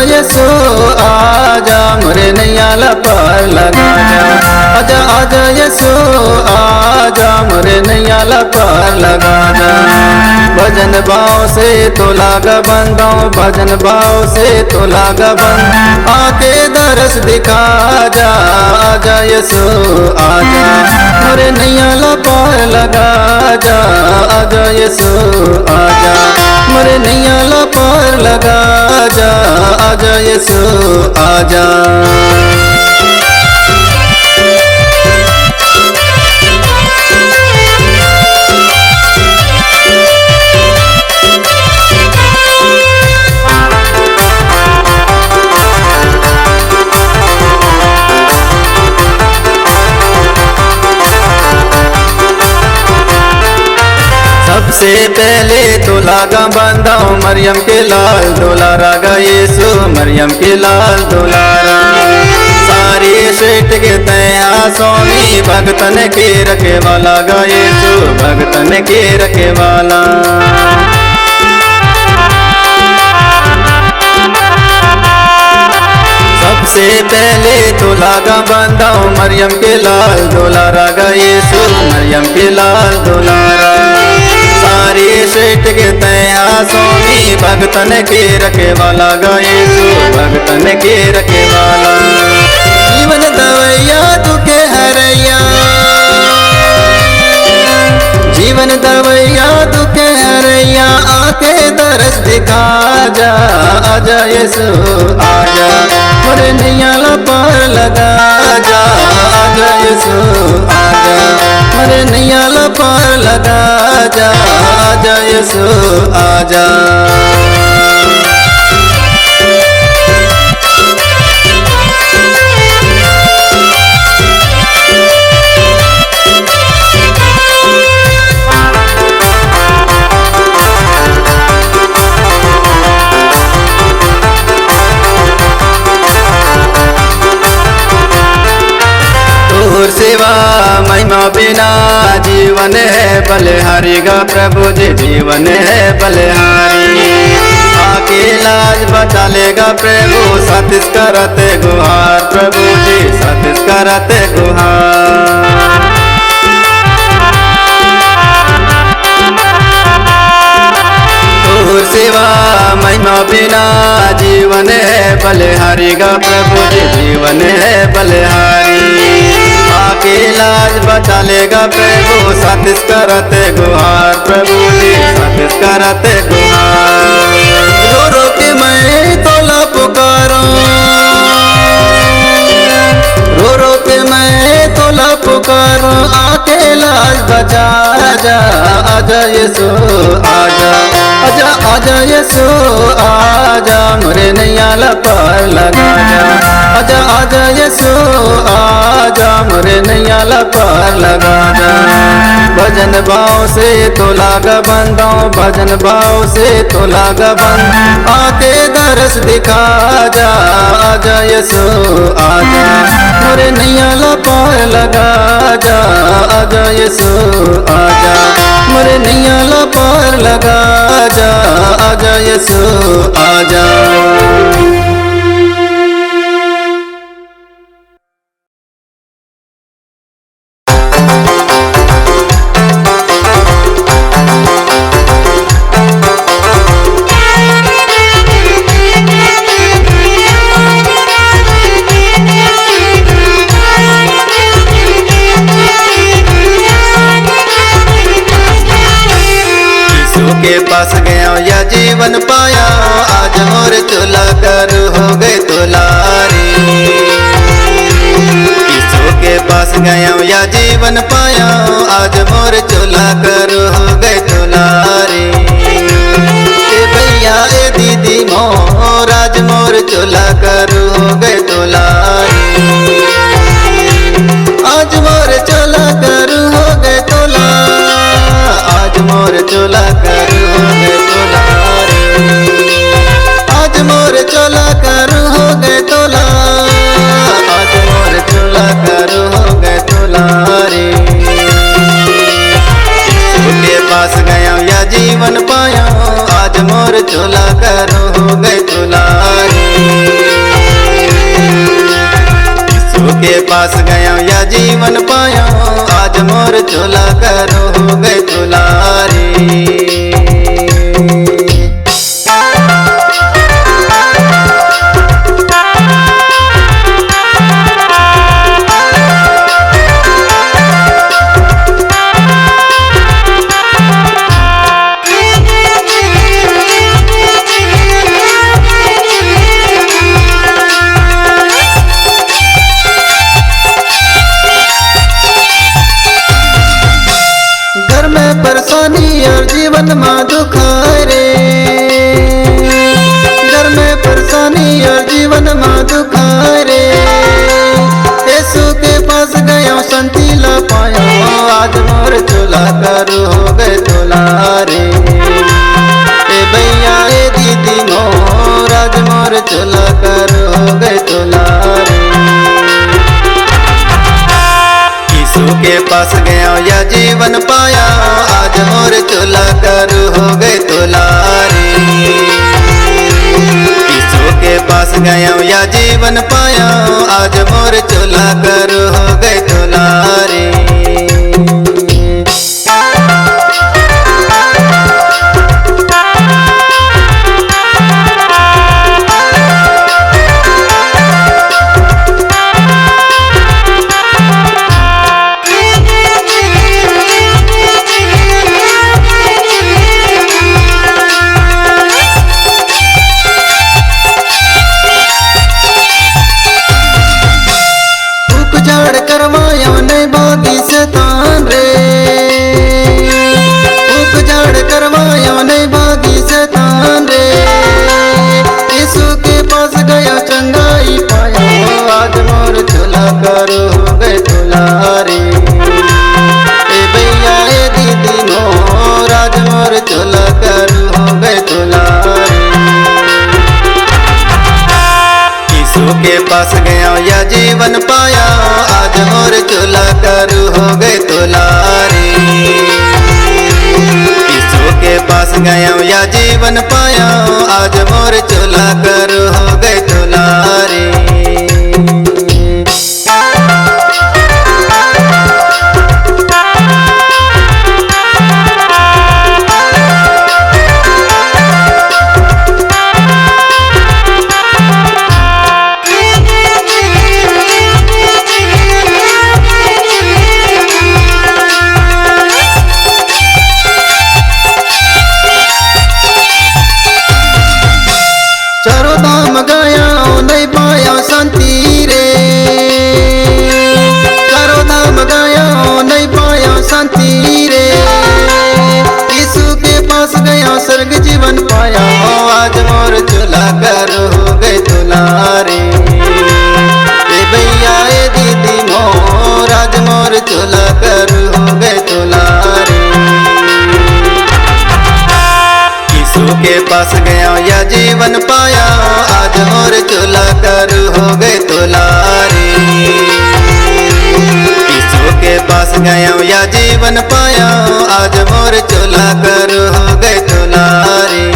यीशु आजा मोरे नैया पार लगा जा। आजा आजा यीशु आजा मोरे नैया पार लगा जा। भजन भाव से तो लागा बंदाओ, भजन भाव से तो लागा बंद, आके दरस दिखा जा। आजा यीशु आजा मोरे नैया पार लगा जा। आजा यीशु आजा मोरे नैया पार लगा जा। आजा यीशु आजा। सबसे पहले तो लागा बंदाओ मरियम के लाल दुलारा गा यीशु, मरियम के लाल दुलारा। सारी सेठ के तया स्वामी भगतन के रखे वाला गा यीशु, भगतन के रखे वाला। सबसे पहले तो लागा बंदाओ मरियम के लाल दुलारा गा यीशु, मरियम के लाल दुलारा। सारी सेठ के तया स्वामी भगतन के रखे वाला गा यीशु, भगतन के रखे वाला। जीवन दवैया तुके हरैया, जीवन दवैया तुके हरैया, आके दरस दिखा जा। आजा यीशु आजा मोरे नैया पार लगा जा। आजा यीशु आजा मोरे नैया पार लगा जा। आजा यीशु आजा। तोर सेवा महिमा बिना जीवन है बलिहारी गा प्रभु जी, जीवन है बलिहारी। आके लाज बचा लेगा प्रभु, सतीश करते गुहार प्रभु जी, सतीश करते गुहार। तोर सेवा महिमा बिना जीवन है बलिहारी गा प्रभु जी, जीवन है बलिहारी। आके लाज बचा लेगा प्रभु, सतीश करते गुहार प्रभु जी, सतीश करते गुहार। रो रो के मैं तोला पुकारूं, रो रो के मैं तोला पुकारूं, आके लाज बचा जा। आजा यीशु आजा, आजा आजा यीशु आजा मोरे नैया पार लगा जा। आजा आजा यीशु आजा मोरे नैया पार लगा जा। भजन भाव से तो लागा बंदाओ, भजन भाव से तो लागा बंद, आके दरस दिखा जा। आजा यीशु आजा मोरे नैया पार लगा जा। आजा यीशु आजा मोरे नैया पार लगा जा। आजा यीशु आजा। के पास गया या जीवन पाया, आज मोर चोला कर हो गए तुलारी। यीशु के पास गया या जीवन पाया, आज मोर चोला कर हो गए तुलारी। ए भैया ए दीदी मोर, आज मोर चोला कर हो गए तुलारी। आज मोर चोला कर हो गए तुला, आज मोर चोला कर हो गए तुलारी। आज मोर चोला कर हो गए तुला, आज मोर चोला कर हो गए तुलारी। उसके पास गया या जीवन पास गया या जीवन पाया, आज मोर चोला करो हो गए दुलारी। परेशानी और जीवन में दुख रे, घर में परेशानी और जीवन में दुख रे, यीशु के पास गया शांति ला पाया, आज मोर चोला करो हो गए दुलारी। ए भैया ए दीदी मोर, आज मोर चोला करो हो गए दुलारी। के पास गया या जीवन पाया, आज मोर चोला करो हो गए दुलारी। यीशु के पास गया या जीवन पाया, आज मोर चोला करो हो गए दुलारी। करवाया नहीं बागी शैतान रे, उपजड़ करवाया नहीं बागी शैतान रे, यीशु के पास गया चंगाई पाया, आज मोर चोला करो हो गए दुलारी। ए भैया ए दीदी मोर, आज मोर चोला करो हो गए दुलारी। के पास गया या जीवन पाया, आज मोर चोला करो हो गए दुलारी। यीशु के पास गया या जीवन पाया, आज मोर चोला करो हो गए दुलारी। चारों धाम गया नहीं पाया शांति रे, चारों धाम गया नहीं पाया शांति रे, यीशु के पास गया स्वर्ग जीवन पाया, आज मोर चोला करो हो गए दुलारी। ए भैया ए दीदी मोर, आज मोर चोला करो हो गए दुलारी। के पास गया या जीवन पाया, आज मोर चोला करो हो गए दुलारी। यीशु के पास गया या जीवन पाया, आज मोर चोला करो हो गए दुलारी।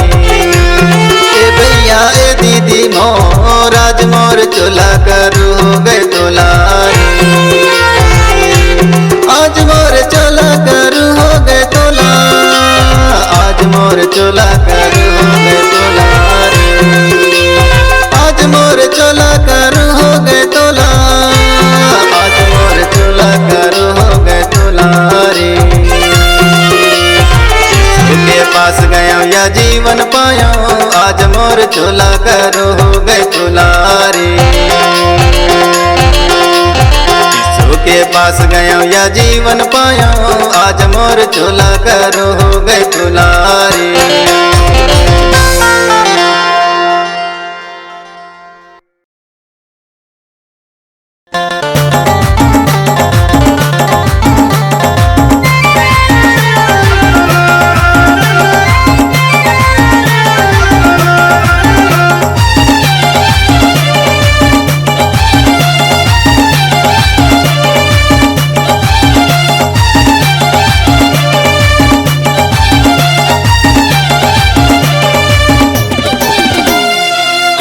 ए भैया ए दीदी मोर, आज मोर चोला करो हो गए दुलारी। आज मोर चोला करो हो गए दुलारी, आज मोर चोला करो हो गए दुलारी। आज मोर चोला करो हो गए दुलारी, आज मोर चोला करो हो गए दुलारी। के पास गया या जीवन पाया, आज मोर चोला करो हो गए दुलारी। के पास गया या जीवन पाया, आज मोर चोला करो हो गए दुलारी।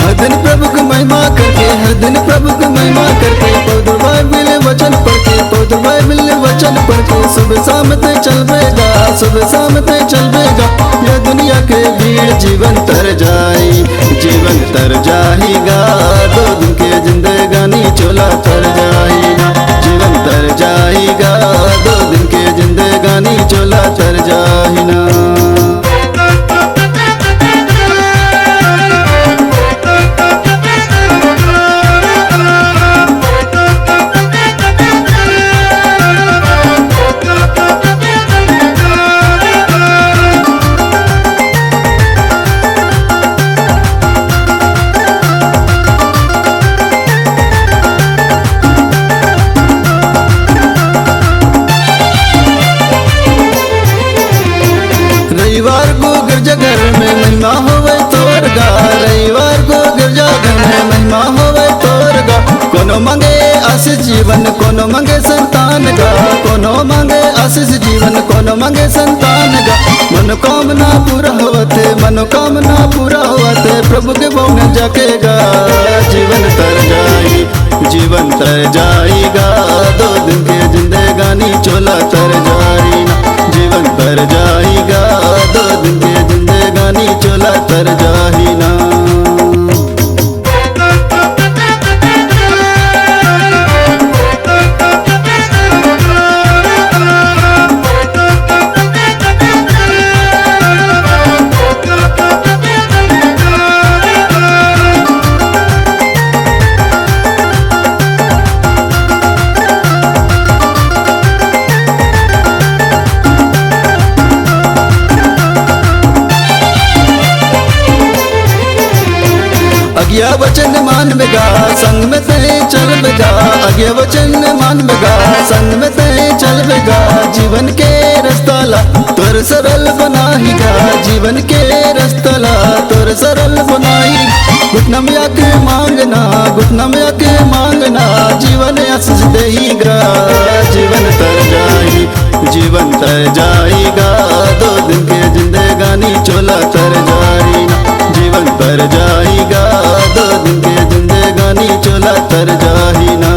हर दिन प्रभु की महिमा करके बाइबिल वचन पढ़ के पढ़ बाइबिल वचन पढ़ के सुबह शाम ते चलबेगा, सुबह शाम ते चलबेगा। ये दुनिया के भीड़ जीवन तर जाई, जीवन तर जाएगा। 2 दिन के जिंदगानी चोला तर जाएगा, जीवन तर जाएगा। 2 दिन के जिंदगानी चोला तर जाएगा। रविवार को गिरजाघर में महिमा होवे तोर गा, रविवार को गिरजाघर में महिमा होवे तोर गा। कोनो मांगे आशीष जीवन, कोनो मांगे संतान गा, कोनो मांगे आशीष जीवन, कोनो मांगे संतान गा। मनोकामना पूरा होते, मनोकामना पूरा होते प्रभु के भवन जाकेगा। जीवन तर जाई, जीवन तर जाएगा। 2 दिन के जिंदगानी चोला तर जाएगा, जीवन तर जाएगा। 2 दिन के जिंदगानी चोला तर जाएगा। अज्ञा वचन मान बेगा, संग में ते चल बेगा। अज्ञा वचन मान बेगा, संग में ते चल बेगा। जीवन के रस्ताला तोर सरल बनाएगा, जीवन के रस्ताला तोर सरल बनाई। घुटना में आके मांगना, घुटना में आके मांगना, जीवन आशीष देगा। जीवन तर जाई, जीवन तर जाएगा। 2 दिन के जिंदगानी चोला तर जाएगा, जीवन तर जाएगा। 2 दिन के जिंदगानी चोला तर जाएगा।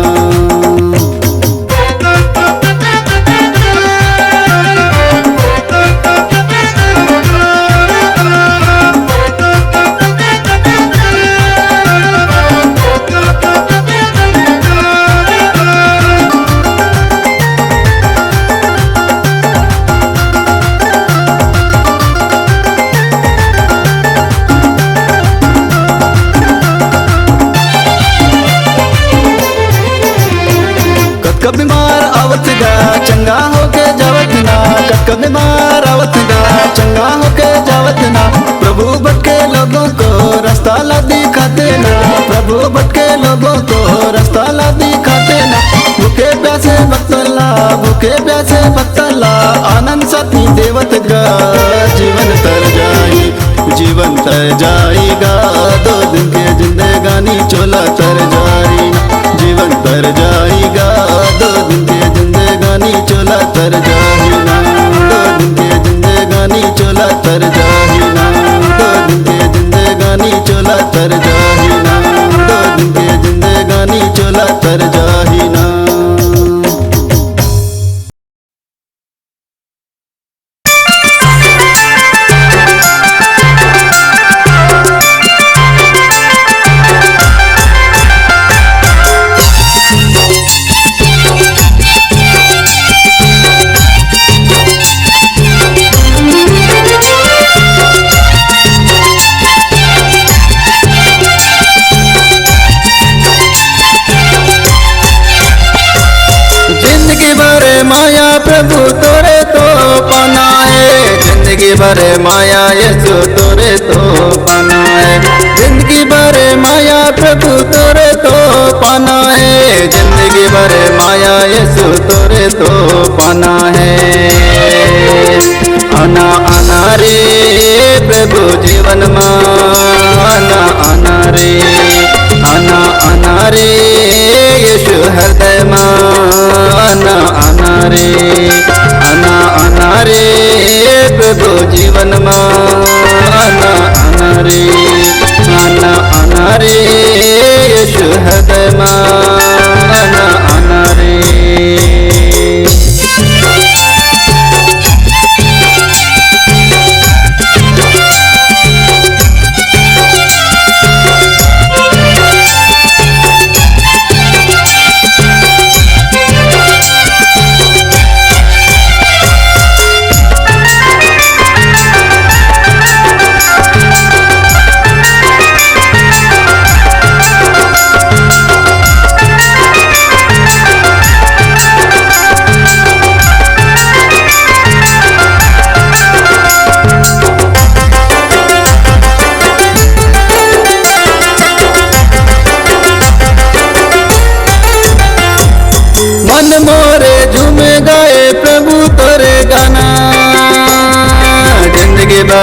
कब बीमार आवत गा चंगा होके जावत ना, कब बीमार आवत गा चंगा होके जावत ना। प्रभु भटके लोगों को रास्ता ला दिखाते ना, प्रभु भटके लोगों को रास्ता ला दिखाते ना। भूखे प्यासे भक्तला, भूखे प्यासे भक्तला, आनंद साथी देवत गा। जीवन तर जाई, जीवन तर जाएगा। 2 दिन के जिंदगानी चोला तर जाएगा, जीवन तर जाएगा। 2 दिन के जिंदगानी चोला तर जाएगा, 2 दिन के जिंदगानी चोला तर जाएगा। 2 दिन के जिंदगानी चोला तर जाएगा, 2 दिन के जिंदगानी चोला तर जाएगा। माया प्रभु तोरे तो पाना है, जिंदगी भर माया यीशु तोरे तो पाना है। जिंदगी भर माया प्रभु तोरे तो पाना है, जिंदगी भर माया यीशु तोरे तो पाना है। आना आना रे प्रभु जीवन में, आना आना रे, आना आना रे यीशु हृदय में, आना आना रे, आना आना रे प्रभु जीवन में, आना आना रे, आना आना रे यीशु हृदय में, आना आना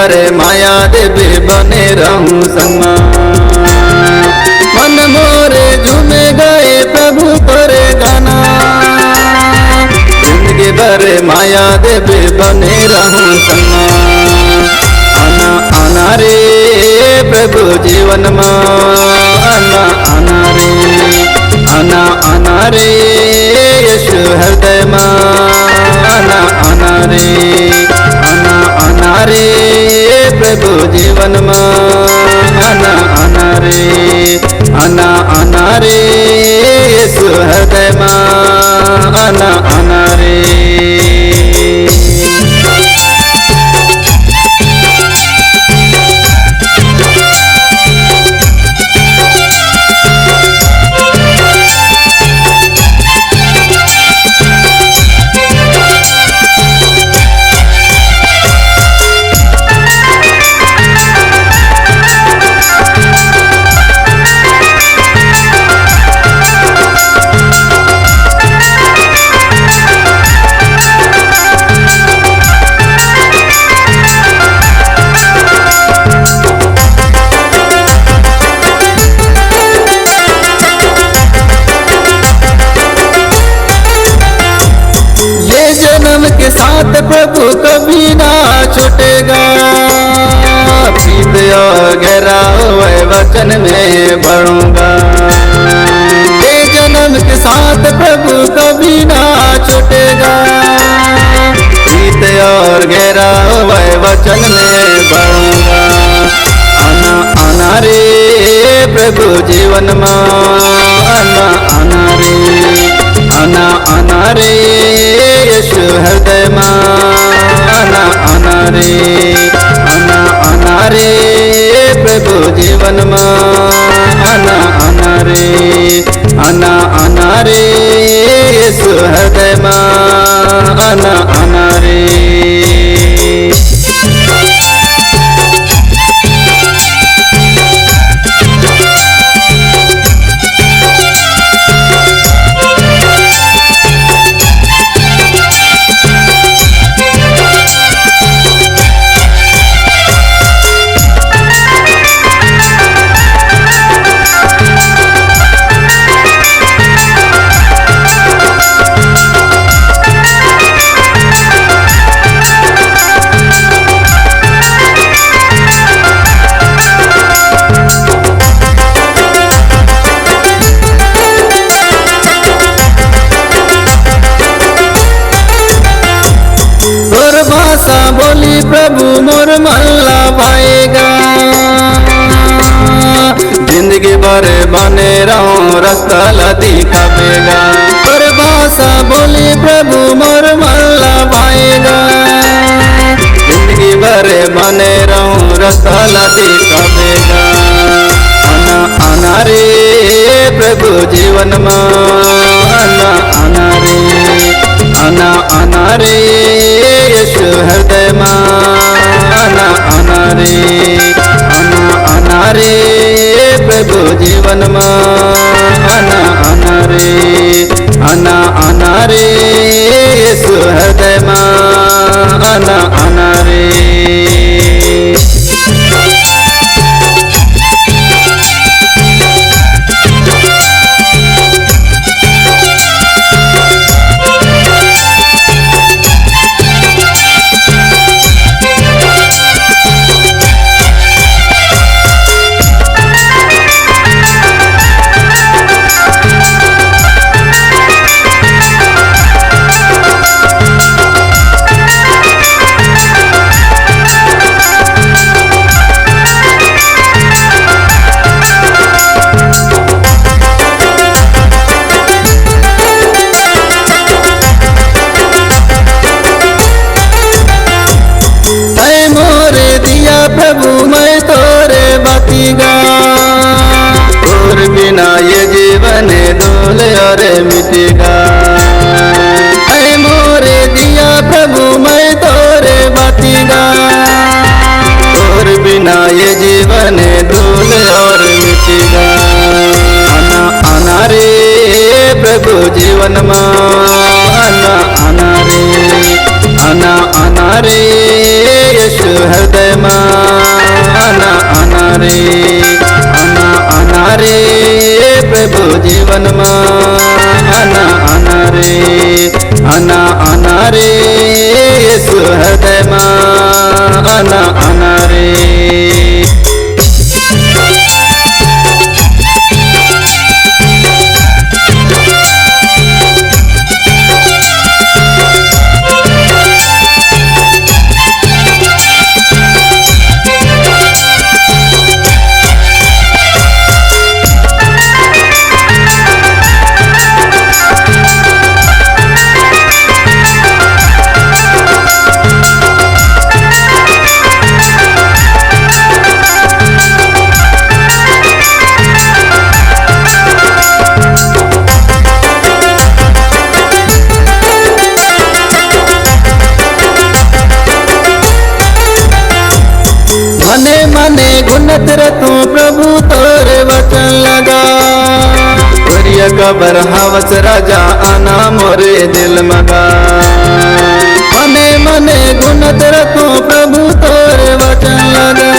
बारे माया देवे बने रहूं संगमा। मन मोरे झूमे गए प्रभु तोरे गाना, जिंदगी भर माया देवे बने रहूं संगमा। आना आना रे प्रभु जीवन मां, आना आना रे, आना आना रे यीशु हृदय मां, आना आना रे, आना आना रे प्रभु जीवन मां, आना आना रे, आना आना रे यीशु हृदय मां, आना आना रे। जन्म के साथ प्रभु कभी ना छूटेगा, प्रीत और गहरा हुए वचन में बढ़ूंगा। ये जन्म के साथ प्रभु कभी ना छूटेगा, प्रीत और गहरा हुए वचन में बढ़ूंगा। आना आना रे प्रभु जीवन मां, आना आना रे, आना आना रे यीशु हृदय मां, आना आना रे, आना आना रे प्रभु जीवन मां, आना आना रे, आना आना रे यीशु हृदय मां, आना आना रे। भाषा बोली प्रभु मोर मल्ला पाएगा, जिंदगी भर बने रहूं रास्ता दिखावेगा। पर भाषा बोली प्रभु मोर मल्ला पाएगा, जिंदगी भर बने रहूं रास्ता दिखावेगा। आना आना रे प्रभु जीवन मां, आना आना रे, आना आना रे यीशु हृदय मां, आना आना रे, आना आना रे प्रभु जीवन मां, आना आना रे, आना आना रे यीशु हृदय मां, आना आना रे। प्रभु मैं तोरे बतीगा, और बिना ये जीवन धूल और मिटेगा। ऐ मोरे दिया प्रभु मैं तोरे बतीगा, और बिना ये जीवन धूल और मिटेगा। आना आना रे प्रभु जीवन मां, आना आना रे, आना आना रे यीशु हृदय मां, गुनत रतों प्रभु तोरे वचन लगा। प्रिय कबर हवस राजा आना मोरे दिल मगा। मने मने गुनत रतों प्रभु तोरे वचन लगा।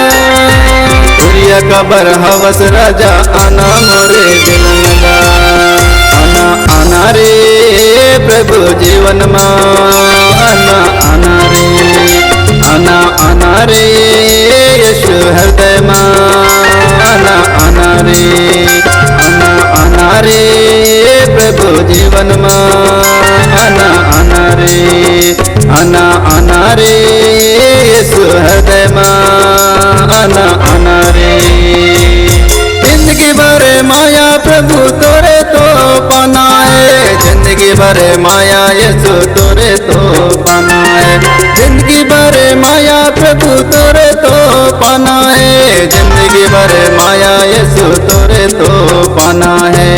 प्रिय कबर हवस राजा आना मोरे दिल लगा। आना आना रे प्रभु जीवन मा आना आना रे। आना आना रे यीशु हृदय मा आना आना रे। आना आना रे प्रभु जीवन मा आना आना रे। आना आना रे यीशु हृदय मा आना आना रे। जिंदगी भर माया प्रभु तोरे तो पाना है। जिंदगी भर माया यीशु तोरे तो पाना है। जिंदगी भर माया प्रभु तोरे तो पाना है। जिंदगी भर माया यीशु तोरे तो पाना है।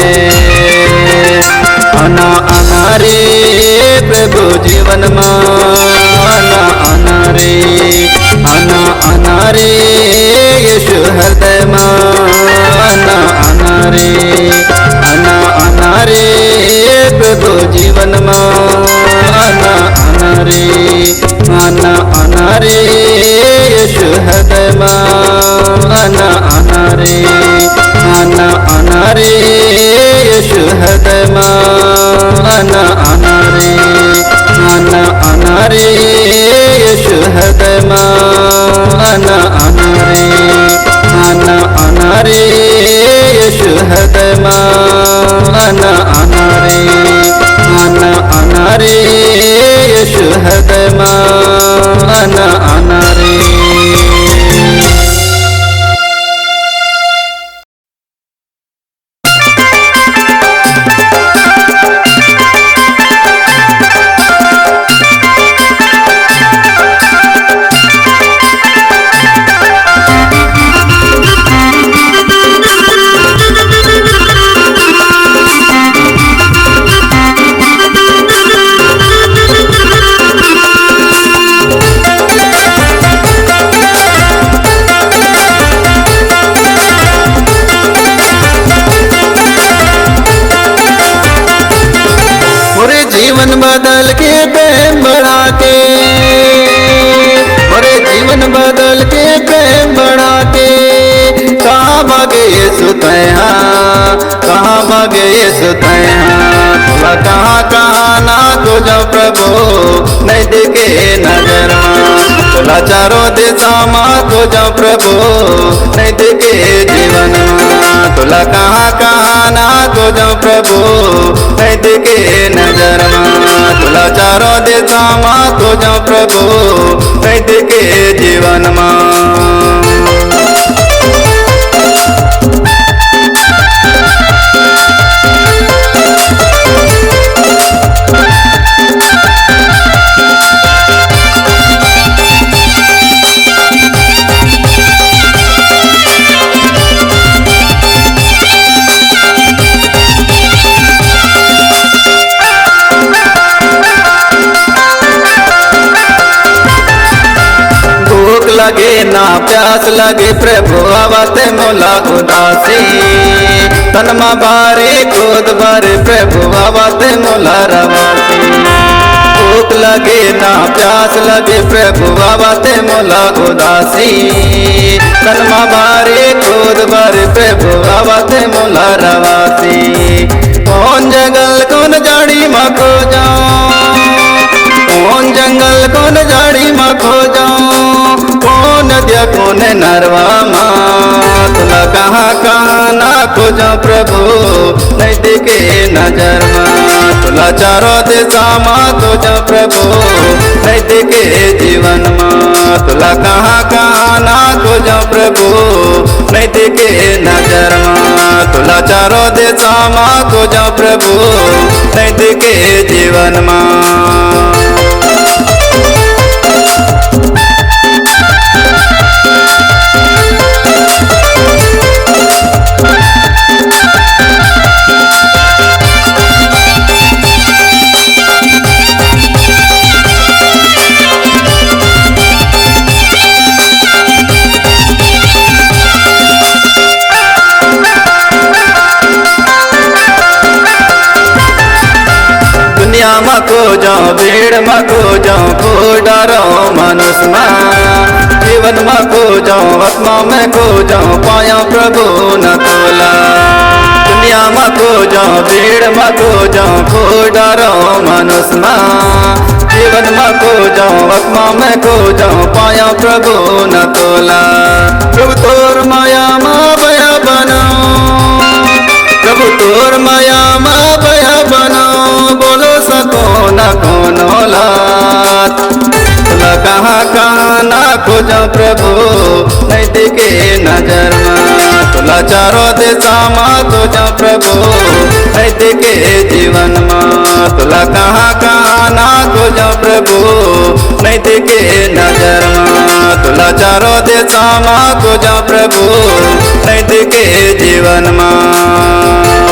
आना आना रे प्रभु जीवन मा आना आना रे। आना आना रे यीशु हृदय मा आना आना रे। आना आना रे प्रभु जीवन मा आना आना रे। आना आना रे यीशु हृदय मा आना आना रे। आना आना रे यीशु हृदय मा आना आना रे। आना आना रे यीशु हृदय मा आना आना रे। आना आना रे यीशु हृदय मा आना आना रे। आना आना रे यीशु हृदय मा आना आना रे। जीवन बदल के प्रेम बढ़ा के। मोरे जीवन बदल के प्रेम बढ़ा के। कहाँ भागे यीशु तैहा। कहाँ भागे यीशु तैहा। थोड़ा कहाँ कहाँ ना तुझा प्रभु नहीं दिखे नजर। थोड़ा चारों दिशा मा तुझा प्रभु नहीं दिखे जीवन। तुला कहाँ कहाँ ना तुझा प्रभु नहीं दिखे नजर। तुला चारों दिशा मा तुझा प्रभु नहीं दिखे जीवन मा। लगे ना प्यास लगे प्रभु आवते मोला उदासी। तनमा बारे क्रोध भरे प्रभु आवते मोला रवासी। भूख लगे ना प्यास लगे प्रभु आवते मोला उदासी। तनमा बारे क्रोध भरे प्रभु आवते मोला रवासी। कौन जंगल कौन झाड़ी मा खो जाऊं। कौन जंगल कौन झाड़ी मा खो जाऊं। कौन नदिया कौन नरवा मा। तुला कहाँ कहाँ ना खोजा प्रभु नहीं दिखे नजर मा। तुला चारों दिशा मा तुझा प्रभु नहीं दिखे जीवन मा। तुला कहाँ कहाँ ना खोजा प्रभु नहीं दिखे नजर मा। तुला चारों दिशा मा तुझा प्रभु नहीं दिखे जीवन मा। जाऊं भीड़ में खो जाऊं खो डरो मनुष्य में जीवन में खो जाऊं आत्मा में खो जाऊं पाया प्रभु न तोला दुनिया में खो जाऊं भीड़ में खो जाऊं खो डरो मनुष्य में जीवन में खो जाऊं आत्मा में खो जाऊं पाया प्रभु न तोला प्रभु तोर माया में भया बनाओ प्रभु तोर माया में भया बनाओ बोलो सको न कोनो लात तुला कहाँ ना खोजा प्रभु नहीं दिखे नजर में तुला चारों दिशा में खोजा प्रभु नहीं दिखे जीवन में तुला कहाँ ना खोजा प्रभु नहीं दिखे नजर में तुला चारों दिशा में खोजा प्रभु नहीं दिखे जीवन में।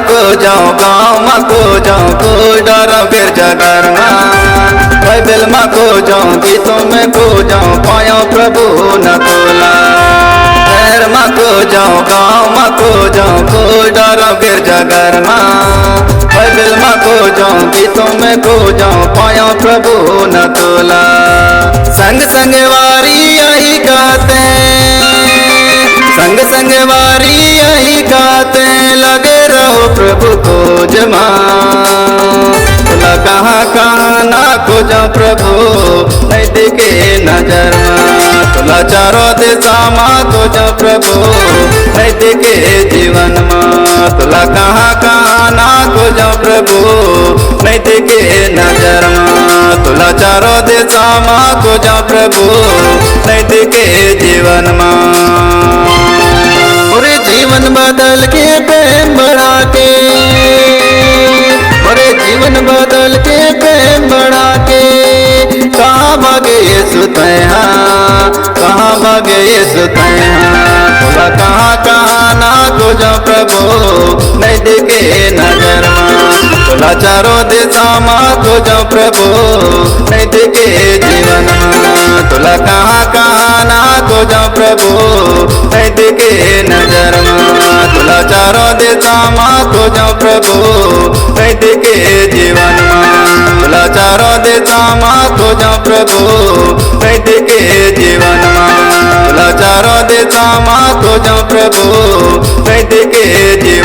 को जाऊं गाँव में को जाऊं को डरो फिर जगर में बाइबल में को जाऊं गीतों में को जाऊं पाया प्रभु न तोला शहर में को जाऊं गाँव में को जाऊं को डरो फिर जगर में बाइबल में को जाऊं गीतों में को जाऊं पाया प्रभु न तोला संग संग वारी यही कहते संग संग वारी यही कहते लगे रहो प्रभु को जमा तुला कहाँ ना खोजा प्रभु नहीं दिखे नजर में तुला चारों दिशा में खोजा प्रभु नहीं दिखे जीवन में तुला कहाँ ना खोजा प्रभु नहीं दिखे नजर में तुला चारों दिशा में खोजा प्रभु नहीं दिखे जीवन में। मोरे जीवन बदल के प्रेम बढ़ा के मोरे जीवन बदल के प्रेम बढ़ा के कहाँ भागे यीशु तैहा कहाँ भागे यीशु तैहा बोला कहाँ ना खोजा प्रभु नहीं दिखे नजर में बोला चारों दिशा में खोजा प्रभु नहीं दिखे जीवन में तुला कहाँ ना खोजा प्रभु नहीं दिखे नजर में तुला चारों दिशा में खोजा प्रभु नहीं दिखे जीवन में तुला चारों दिशा में खोजा प्रभु नहीं दिखे जीवन में तुला चारों दिशा में खोजा प्रभु नहीं दिखे जीवन